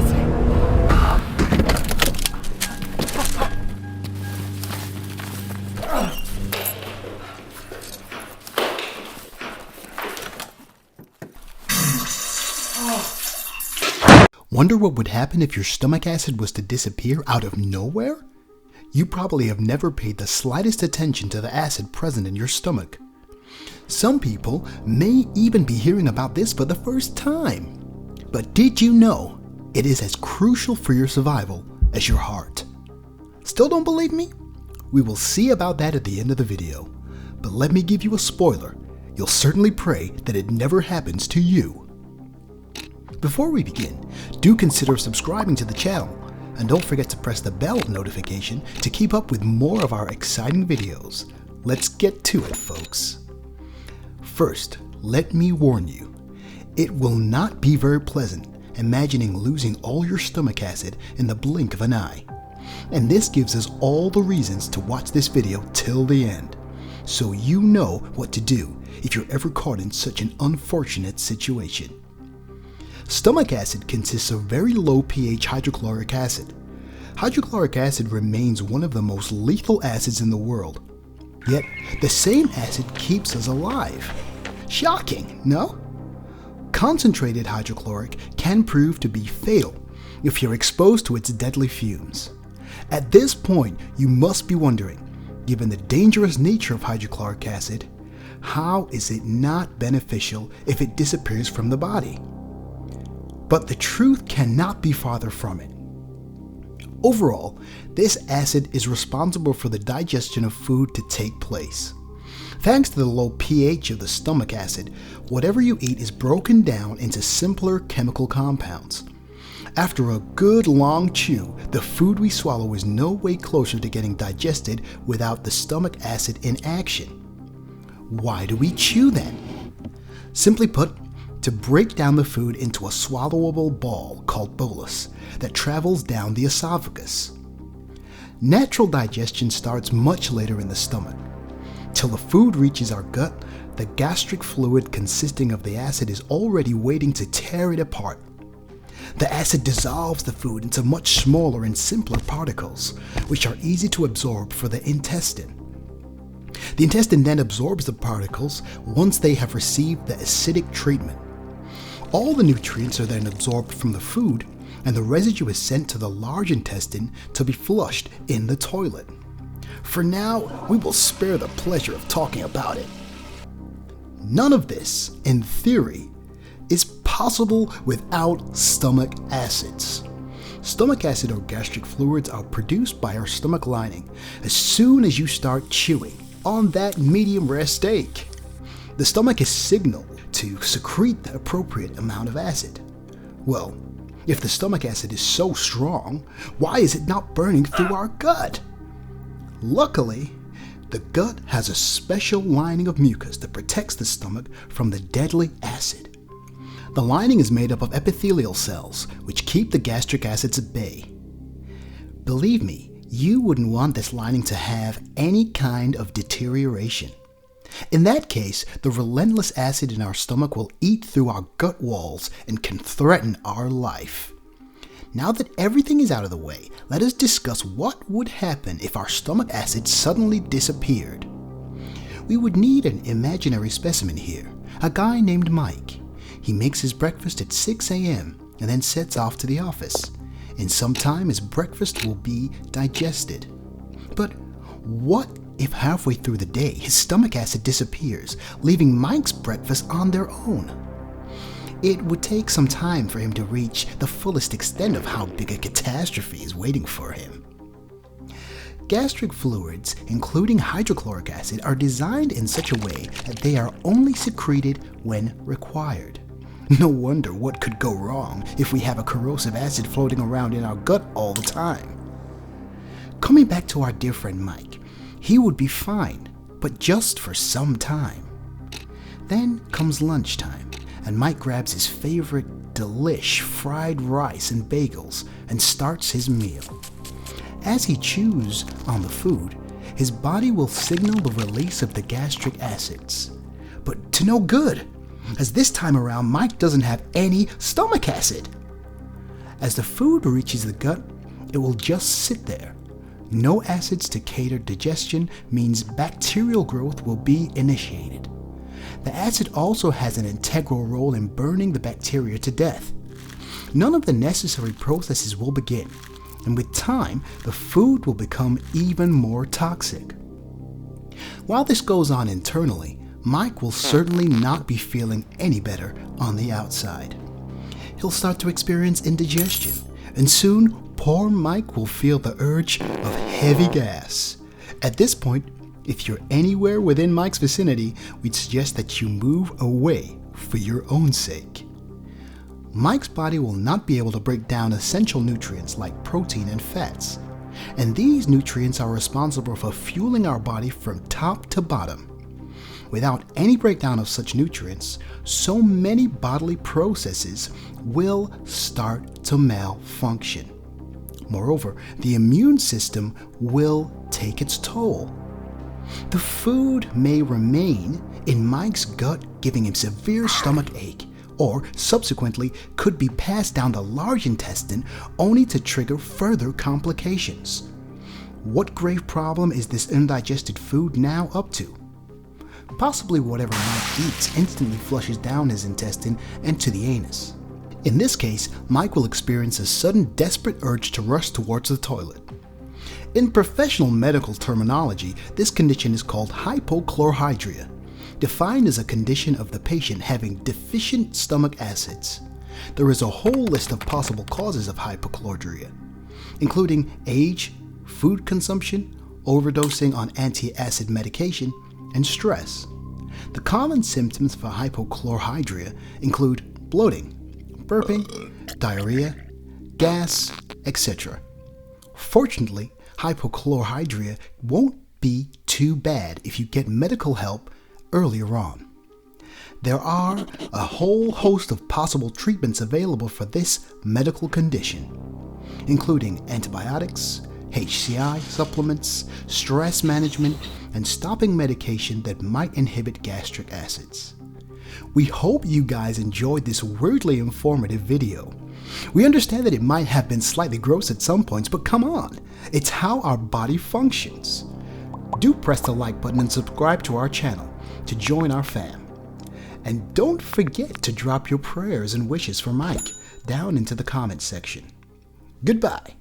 buzzing. Wonder what would happen if your stomach acid was to disappear out of nowhere? You probably have never paid the slightest attention to the acid present in your stomach. Some people may even be hearing about this for the first time. But did you know it is as crucial for your survival as your heart? Still don't believe me? We will see about that at the end of the video. But let me give you a spoiler. You'll certainly pray that it never happens to you. Before we begin, do consider subscribing to the channel, and don't forget to press the bell notification to keep up with more of our exciting videos. Let's get to it, folks. First, let me warn you, it will not be very pleasant imagining losing all your stomach acid in the blink of an eye. And this gives us all the reasons to watch this video till the end, so you know what to do if you're ever caught in such an unfortunate situation. Stomach acid consists of very low pH hydrochloric acid. Hydrochloric acid remains one of the most lethal acids in the world. Yet, the same acid keeps us alive. Shocking, no? Concentrated hydrochloric can prove to be fatal if you're exposed to its deadly fumes. At this point, you must be wondering, given the dangerous nature of hydrochloric acid, how is it not beneficial if it disappears from the body? But the truth cannot be farther from it. Overall, this acid is responsible for the digestion of food to take place. Thanks to the low pH of the stomach acid, whatever you eat is broken down into simpler chemical compounds. After a good long chew, the food we swallow is no way closer to getting digested without the stomach acid in action. Why do we chew then? Simply put, to break down the food into a swallowable ball called bolus that travels down the esophagus. Natural digestion starts much later in the stomach. Till the food reaches our gut, the gastric fluid consisting of the acid is already waiting to tear it apart. The acid dissolves the food into much smaller and simpler particles, which are easy to absorb for the intestine. The intestine then absorbs the particles once they have received the acidic treatment. All the nutrients are then absorbed from the food, and the residue is sent to the large intestine to be flushed in the toilet. For now, we will spare the pleasure of talking about it. None of this, in theory, is possible without stomach acids. Stomach acid or gastric fluids are produced by our stomach lining as soon as you start chewing on that medium rare steak. The stomach is signaled to secrete the appropriate amount of acid. Well, if the stomach acid is so strong, why is it not burning through our gut? Luckily, the gut has a special lining of mucus that protects the stomach from the deadly acid. The lining is made up of epithelial cells, which keep the gastric acids at bay. Believe me, you wouldn't want this lining to have any kind of deterioration. In that case, the relentless acid in our stomach will eat through our gut walls and can threaten our life. Now that everything is out of the way, let us discuss what would happen if our stomach acid suddenly disappeared. We would need an imaginary specimen here, a guy named Mike. He makes his breakfast at 6 a.m. and then sets off to the office. In some time, his breakfast will be digested. But what if halfway through the day his stomach acid disappears, leaving Mike's breakfast on their own? It would take some time for him to reach the fullest extent of how big a catastrophe is waiting for him. Gastric fluids, including hydrochloric acid, are designed in such a way that they are only secreted when required. No wonder what could go wrong if we have a corrosive acid floating around in our gut all the time. Coming back to our dear friend Mike, he would be fine, but just for some time. Then comes lunchtime, and Mike grabs his favorite delish fried rice and bagels and starts his meal. As he chews on the food, his body will signal the release of the gastric acids. But to no good, as this time around Mike doesn't have any stomach acid. As the food reaches the gut, it will just sit there. No acids to cater digestion means bacterial growth will be initiated. The acid also has an integral role in burning the bacteria to death. None of the necessary processes will begin, and with time, the food will become even more toxic. While this goes on internally, Mike will certainly not be feeling any better on the outside. He'll start to experience indigestion, and soon poor Mike will feel the urge of heavy gas. At this point, if you're anywhere within Mike's vicinity, we'd suggest that you move away for your own sake. Mike's body will not be able to break down essential nutrients like protein and fats, and these nutrients are responsible for fueling our body from top to bottom. Without any breakdown of such nutrients, so many bodily processes will start to malfunction. Moreover, the immune system will take its toll. The food may remain in Mike's gut, giving him severe stomach ache, or subsequently could be passed down the large intestine only to trigger further complications. What grave problem is this undigested food now up to? Possibly whatever Mike eats instantly flushes down his intestine and to the anus. In this case, Mike will experience a sudden desperate urge to rush towards the toilet. In professional medical terminology, this condition is called hypochlorhydria, defined as a condition of the patient having deficient stomach acids. There is a whole list of possible causes of hypochlorhydria, including age, food consumption, overdosing on anti-acid medication, and stress. The common symptoms for hypochlorhydria include bloating, burping, diarrhea, gas, etc. Fortunately, hypochlorhydria won't be too bad if you get medical help earlier on. There are a whole host of possible treatments available for this medical condition, including antibiotics, HCI supplements, stress management, and stopping medication that might inhibit gastric acids. We hope you guys enjoyed this weirdly informative video. We understand that it might have been slightly gross at some points, but come on, it's how our body functions. Do press the like button and subscribe to our channel to join our fam. And don't forget to drop your prayers and wishes for Mike down into the comments section. Goodbye.